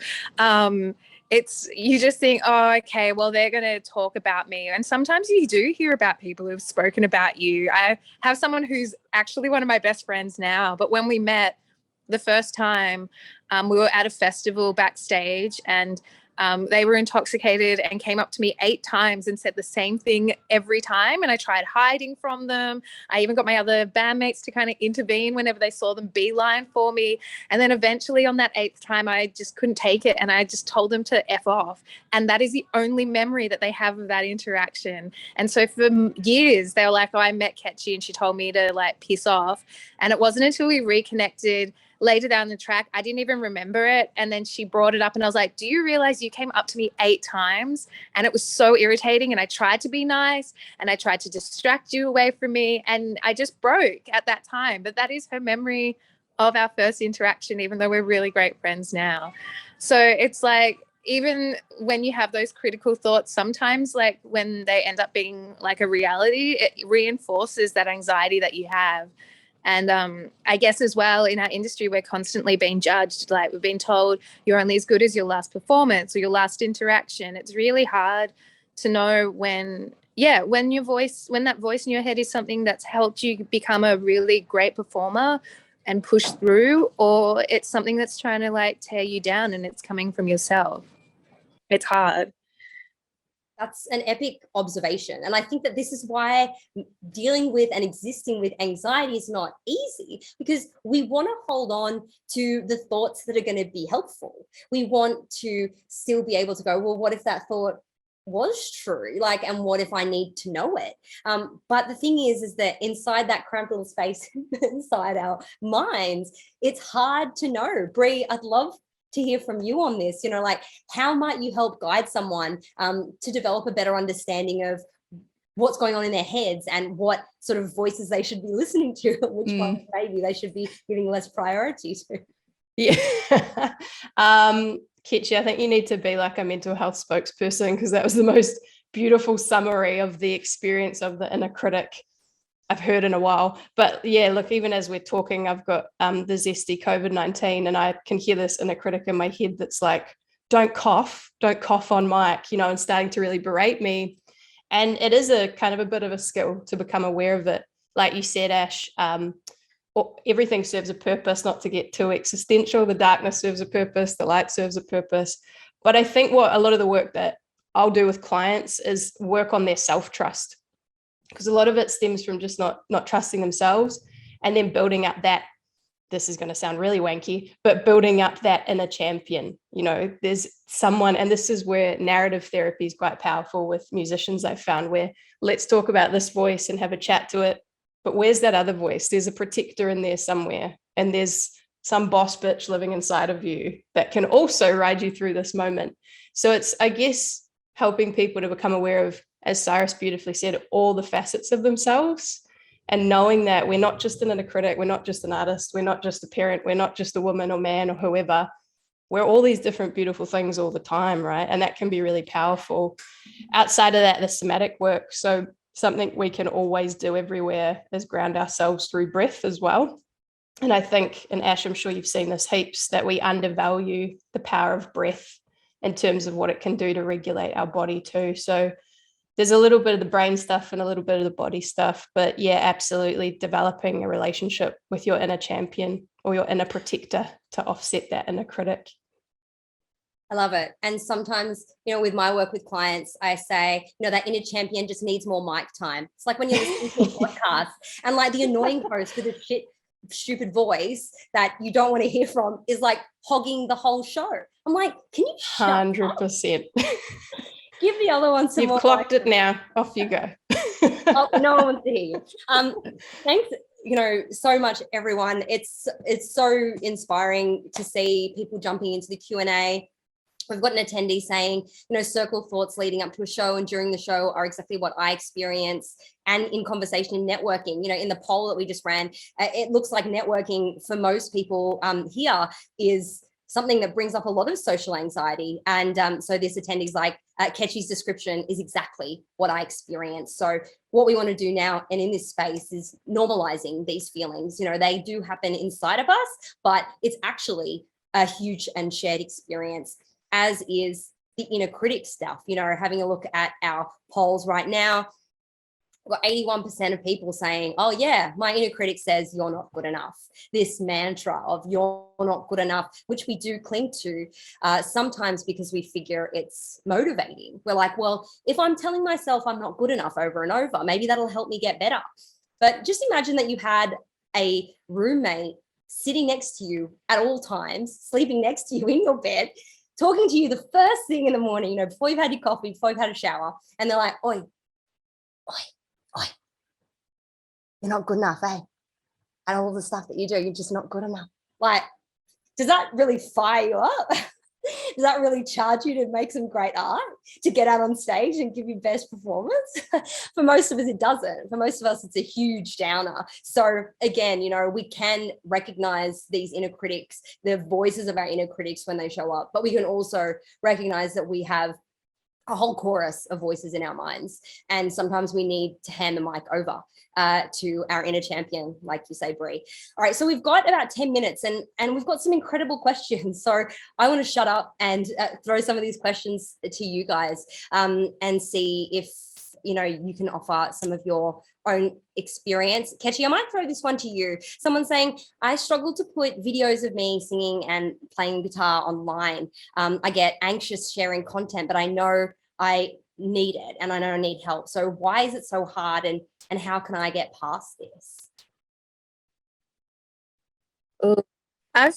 It's, you just think, oh, okay, well, they're going to talk about me. And sometimes you do hear about people who've spoken about you. I have someone who's actually one of my best friends now, but when we met the first time, we were at a festival backstage and they were intoxicated and came up to me 8 times and said the same thing every time. And I tried hiding from them. I even got my other bandmates to kind of intervene whenever they saw them beeline for me. And then eventually on that 8th time, I just couldn't take it. And I just told them to F off. And that is the only memory that they have of that interaction. And so for years, they were like, oh, I met Ketchy and she told me to like piss off. And it wasn't until we reconnected later down the track, I didn't even remember it. And then she brought it up and I was like, do you realize you came up to me 8 times? And it was so irritating. And I tried to be nice and I tried to distract you away from me. And I just broke at that time. But that is her memory of our first interaction, even though we're really great friends now. So it's like, even when you have those critical thoughts, sometimes like when they end up being like a reality, it reinforces that anxiety that you have. And I guess as well in our industry, we're constantly being judged. Like we've been told you're only as good as your last performance or your last interaction. It's really hard to know when that voice in your head is something that's helped you become a really great performer and push through, or it's something that's trying to like tear you down and it's coming from yourself. It's hard. That's an epic observation. And I think that this is why dealing with and existing with anxiety is not easy, because we want to hold on to the thoughts that are going to be helpful. We want to still be able to go, well, what if that thought was true? Like, and what if I need to know it? But the thing is that inside that cramped little space inside our minds, it's hard to know. Bree, I'd love to hear from you on this. You know, like, how might you help guide someone to develop a better understanding of what's going on in their heads and what sort of voices they should be listening to, which ones maybe they should be giving less priority to? Yeah. Kitchi, I think you need to be like a mental health spokesperson, because that was the most beautiful summary of the experience of the inner critic I've heard in a while. But yeah, look, even as we're talking, I've got the zesty COVID-19, and I can hear this inner critic in my head that's like, don't cough on mic, you know, and starting to really berate me. And it is a kind of a bit of a skill to become aware of it. Like you said, Ash, everything serves a purpose, not to get too existential. The darkness serves a purpose, the light serves a purpose. But I think what a lot of the work that I'll do with clients is work on their self-trust, because a lot of it stems from just not trusting themselves, and then building up that, this is going to sound really wanky, but building up that inner champion. You know, there's someone, and this is where narrative therapy is quite powerful with musicians, I've found, where let's talk about this voice and have a chat to it. But where's that other voice? There's a protector in there somewhere, and there's some boss bitch living inside of you that can also ride you through this moment. So it's, I guess, helping people to become aware of, as Cyrus beautifully said, all the facets of themselves, and knowing that we're not just an inner critic, we're not just an artist, we're not just a parent, we're not just a woman or man or whoever. We're all these different beautiful things all the time, right? And that can be really powerful. Outside of that, the somatic work. So something we can always do everywhere is ground ourselves through breath as well. And I think, and Ash, I'm sure you've seen this heaps, that we undervalue the power of breath in terms of what it can do to regulate our body too. So there's a little bit of the brain stuff and a little bit of the body stuff, but yeah, absolutely developing a relationship with your inner champion or your inner protector to offset that inner critic. I love it. And sometimes, you know, with my work with clients, I say, you know, that inner champion just needs more mic time. It's like when you're listening to a podcast and like the annoying host with a stupid voice that you don't want to hear from is like hogging the whole show. I'm like, can you shut 100%. Give the other one some You've more. clocked it now. Off you go. Oh, no one wants to hear you. Thanks, you know, so much, everyone. It's so inspiring to see people jumping into the Q&A. We've got an attendee saying, you know, circle thoughts leading up to a show and during the show are exactly what I experience. And in conversation and networking, you know, in the poll that we just ran, it looks like networking for most people here is something that brings up a lot of social anxiety. And so this attendee's like, Ketchi's description is exactly what I experience. So what we want to do now and in this space is normalizing these feelings. You know, they do happen inside of us, but it's actually a huge and shared experience, as is the inner critic stuff. You know, having a look at our polls right now, we've got 81% of people saying, oh yeah, my inner critic says you're not good enough. This mantra of you're not good enough, which we do cling to sometimes because we figure it's motivating. We're like, well, if I'm telling myself I'm not good enough over and over, maybe that'll help me get better. But just imagine that you had a roommate sitting next to you at all times, sleeping next to you in your bed, talking to you the first thing in the morning, you know, before you've had your coffee, before you've had a shower, and they're like, oi, you're not good enough, eh? And all the stuff that you do, you're just not good enough. Like, does that really fire you up? Does that really charge you to make some great art, to get out on stage and give your best performance? For most of us, it doesn't. For most of us, it's a huge downer. So again, you know, we can recognize these inner critics, the voices of our inner critics when they show up, but we can also recognize that we have a whole chorus of voices in our minds. And sometimes we need to hand the mic over to our inner champion, like you say, Brie. All right, so we've got about 10 minutes and we've got some incredible questions. So I want to shut up and throw some of these questions to you guys and see if, you know, you can offer some of your own experience. Kechi, I might throw this one to you. Someone saying, I struggle to put videos of me singing and playing guitar online. I get anxious sharing content, but I know I need it and I know I need help. So why is it so hard and how can I get past this? I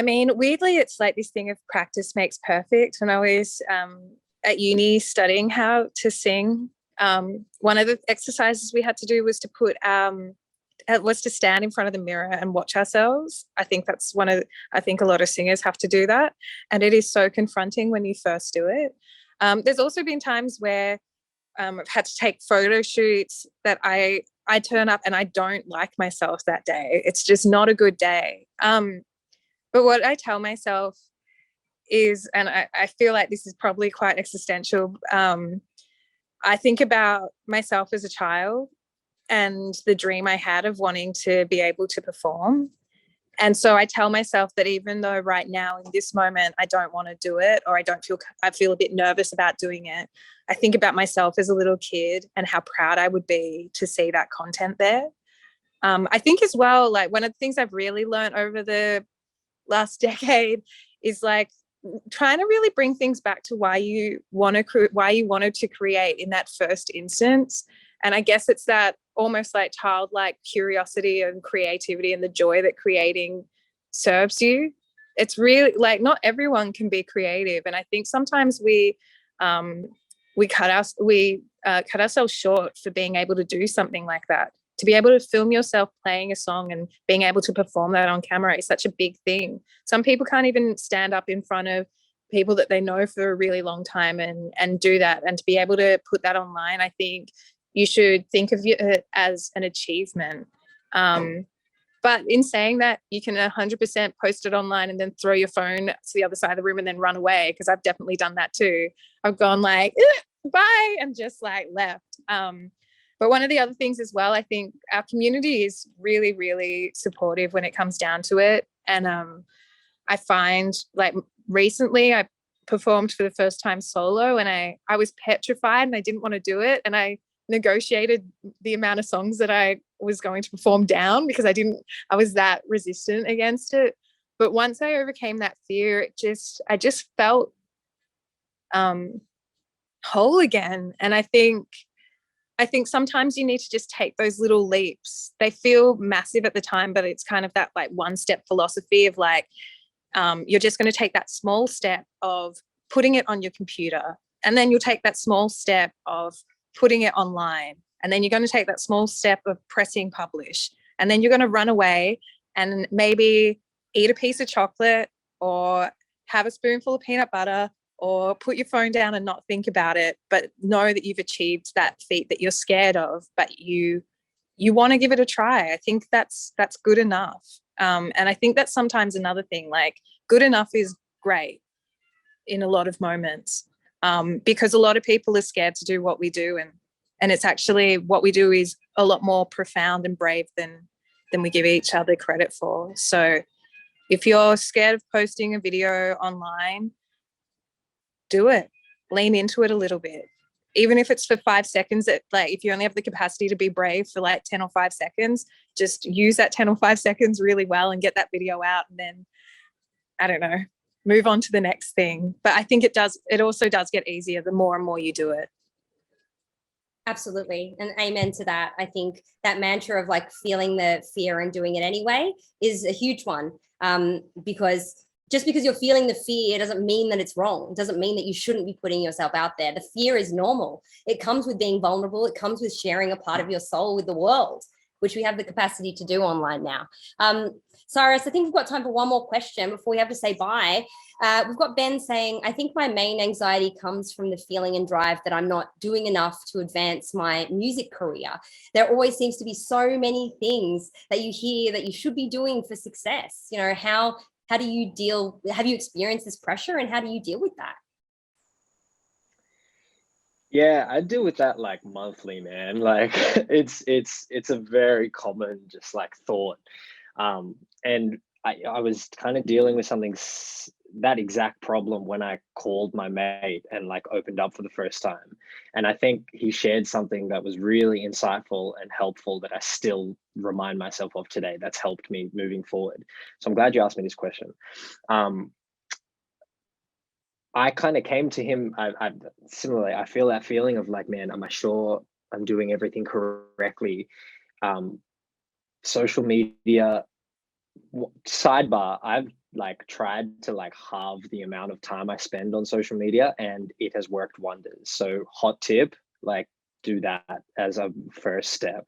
mean, weirdly, it's like this thing of practice makes perfect. When I was at uni studying how to sing, one of the exercises we had to do was to put was to stand in front of the mirror and watch ourselves. I think that's I think a lot of singers have to do that, and it is so confronting when you first do it. There's also been times where I've had to take photo shoots that I turn up and I don't like myself that day. It's just not a good day. But what I tell myself is, and I feel like this is probably quite existential, I think about myself as a child and the dream I had of wanting to be able to perform. And so I tell myself that even though right now in this moment I don't want to do it, or I feel a bit nervous about doing it, I think about myself as a little kid and how proud I would be to see that content there. I think as well, like one of the things I've really learned over the last decade is like trying to really bring things back to why you wanted to create in that first instance. And I guess it's that almost like childlike curiosity and creativity and the joy that creating serves you. It's really like not everyone can be creative, and I think sometimes we cut ourselves short for being able to do something like that. To be able to film yourself playing a song and being able to perform that on camera is such a big thing. Some people can't even stand up in front of people that they know for a really long time and do that. And to be able to put that online, I think you should think of it as an achievement. But in saying that, you can 100% post it online and then throw your phone to the other side of the room and then run away, because I've definitely done that too. I've gone like, bye, and just like left. But one of the other things as well, I think our community is really, really supportive when it comes down to it. And I find like recently I performed for the first time solo and I was petrified and I didn't want to do it. And I negotiated the amount of songs that I was going to perform down because I was that resistant against it. But once I overcame that fear, I just felt whole again. And I think sometimes you need to just take those little leaps. They feel massive at the time, but it's kind of that like one step philosophy of like, you're just going to take that small step of putting it on your computer. And then you'll take that small step of putting it online. And then you're going to take that small step of pressing publish. And then you're going to run away and maybe eat a piece of chocolate or have a spoonful of peanut butter or put your phone down and not think about it, but know that you've achieved that feat that you're scared of, but you want to give it a try. I think that's good enough. And I think that's sometimes another thing, like good enough is great in a lot of moments, because a lot of people are scared to do what we do. And it's actually what we do is a lot more profound and brave than we give each other credit for. So if you're scared of posting a video online, do it. Lean into it a little bit. Even if it's for 5 seconds, if you only have the capacity to be brave for like 10 or 5 seconds, just use that 10 or 5 seconds really well and get that video out, and then, I don't know, move on to the next thing. But I think it also does get easier the more and more you do it. Absolutely. And amen to that. I think that mantra of like feeling the fear and doing it anyway is a huge one, because just because you're feeling the fear doesn't mean that it's wrong. It doesn't mean that you shouldn't be putting yourself out there. The fear is normal. It comes with being vulnerable. It comes with sharing a part of your soul with the world, which we have the capacity to do online now. Cyrus, I think we've got time for one more question before we have to say bye. We've got Ben saying, I think my main anxiety comes from the feeling and drive that I'm not doing enough to advance my music career. There always seems to be so many things that you hear that you should be doing for success. You know, how do you have you experienced this pressure and how do you deal with that? Yeah, I deal with that like monthly, man. Like it's a very common just like thought. And I was kind of dealing with that exact problem when I called my mate and like opened up for the first time. And I think he shared something that was really insightful and helpful that I still remind myself of today. That's helped me moving forward. So I'm glad you asked me this question. Um, I kind of came to him. Similarly, I feel that feeling of like, man, am I sure I'm doing everything correctly? Um, Social media, sidebar, I've like tried to like halve the amount of time I spend on social media and it has worked wonders. So hot tip, like do that as a first step,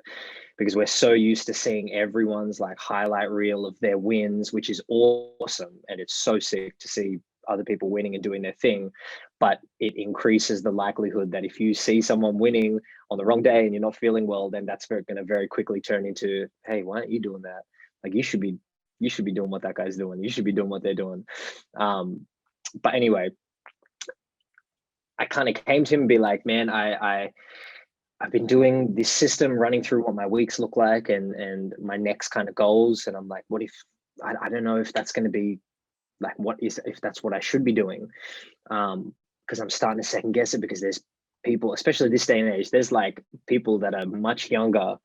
because we're so used to seeing everyone's like highlight reel of their wins, which is awesome. And it's so sick to see other people winning and doing their thing. But it increases the likelihood that if you see someone winning on the wrong day and you're not feeling well, then that's going to very quickly turn into, hey, why aren't you doing that? Like you should be doing what that guy's doing. You should be doing what they're doing. But anyway, I kind of came to him and be like, man, I've been doing this system, running through what my weeks look like and my next kind of goals. And I'm like, what if I don't know if that's going to be like, if that's what I should be doing? Because I'm starting to second guess it, because there's people, especially this day and age, there's like people that are much younger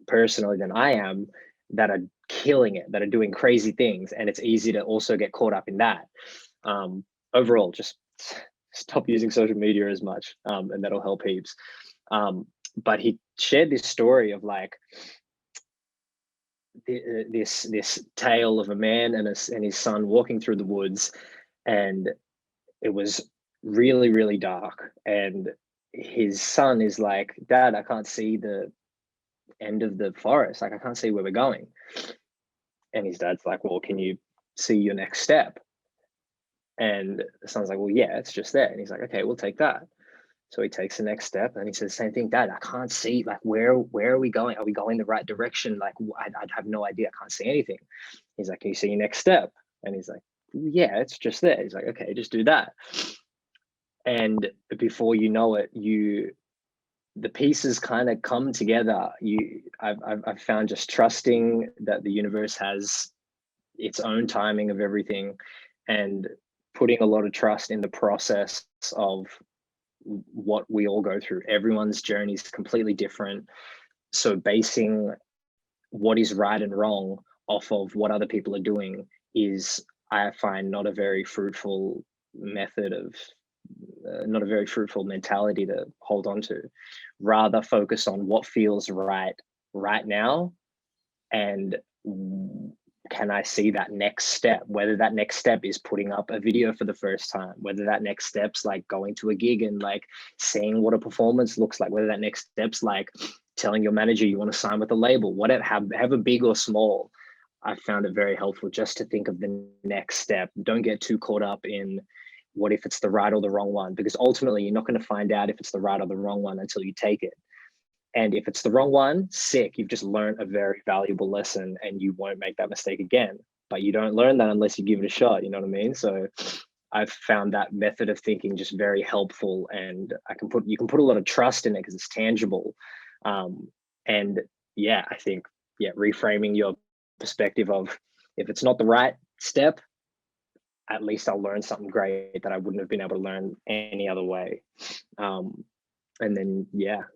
personally than I am, that are killing it, that are doing crazy things. And it's easy to also get caught up in that. Overall, just stop using social media as much, and that'll help heaps. But he shared this story of like this tale of a man and his son walking through the woods, and it was really, really dark. And his son is like, Dad, I can't see the end of the forest. Like I can't see where we're going. And his dad's like, well, can you see your next step? And the son's like, well, yeah, it's just there. And he's like, okay, we'll take that. So he takes the next step and he says the same thing, Dad, I can't see, like, where are we going? Are we going the right direction? Like, I'd have no idea. I can't see anything. He's like, can you see your next step? And he's like, yeah, it's just there. He's like, okay, just do that. And before you know it, the pieces kind of come together. I've found just trusting that the universe has its own timing of everything, and putting a lot of trust in the process of what we all go through. Everyone's journey is completely different. So basing what is right and wrong off of what other people are doing is, I find, not a very fruitful method of not a very fruitful mentality to hold on to. Rather focus on what feels right now, and can I see that next step? Whether that next step is putting up a video for the first time, whether that next step's like going to a gig and like seeing what a performance looks like, whether that next step's like telling your manager you want to sign with a label, whatever, however big or small. I found it very helpful just to think of the next step. Don't get too caught up in what if it's the right or the wrong one, because ultimately you're not going to find out if it's the right or the wrong one until you take it. And if it's the wrong one, sick, you've just learned a very valuable lesson and you won't make that mistake again. But you don't learn that unless you give it a shot, you know what I mean? So I've found that method of thinking just very helpful, and you can put a lot of trust in it because it's tangible. And yeah, I think, reframing your perspective of, if it's not the right step, at least I'll learn something great that I wouldn't have been able to learn any other way. And then,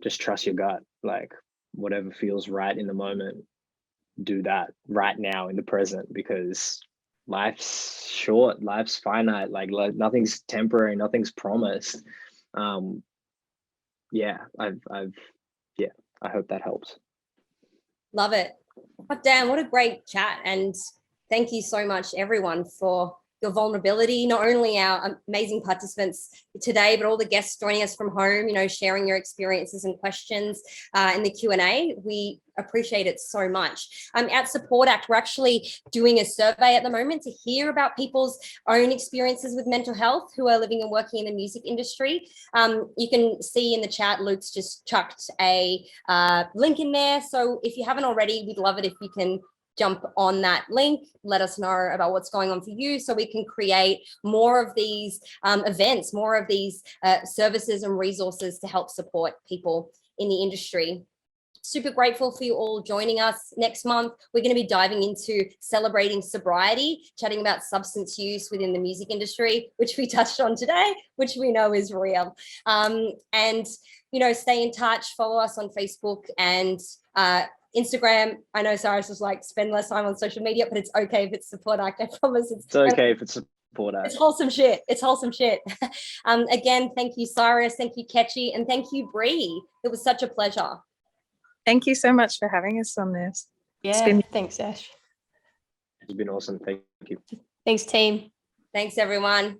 just trust your gut. Like, whatever feels right in the moment, do that right now in the present, because life's short, life's finite. Like nothing's temporary, nothing's promised. I hope that helps. Love it. But Dan, what a great chat. And thank you so much, everyone, for your vulnerability, not only our amazing participants today, but all the guests joining us from home, sharing your experiences and questions in the Q&A. We appreciate it so much. At Support Act, we're actually doing a survey at the moment to hear about people's own experiences with mental health who are living and working in the music industry. You can see in the chat, Luke's just chucked a link in there. So if you haven't already, we'd love it if you can jump on that link, let us know about what's going on for you so we can create more of these events, more of these services and resources to help support people in the industry. Super grateful for you all joining us. Next month, we're going to be diving into celebrating sobriety, chatting about substance use within the music industry, which we touched on today, which we know is real. And, you know, stay in touch, follow us on Facebook and Instagram. I know Cyrus was like, spend less time on social media, but it's okay if it's support act. I promise It's okay if it's support act. It's wholesome shit. It's wholesome shit. Again, thank you, Cyrus. Thank you, Ketchy. And thank you, Bree. It was such a pleasure. Thank you so much for having us on this. Yeah, thanks, Ash. It's been awesome. Thank you. Thanks, team. Thanks, everyone.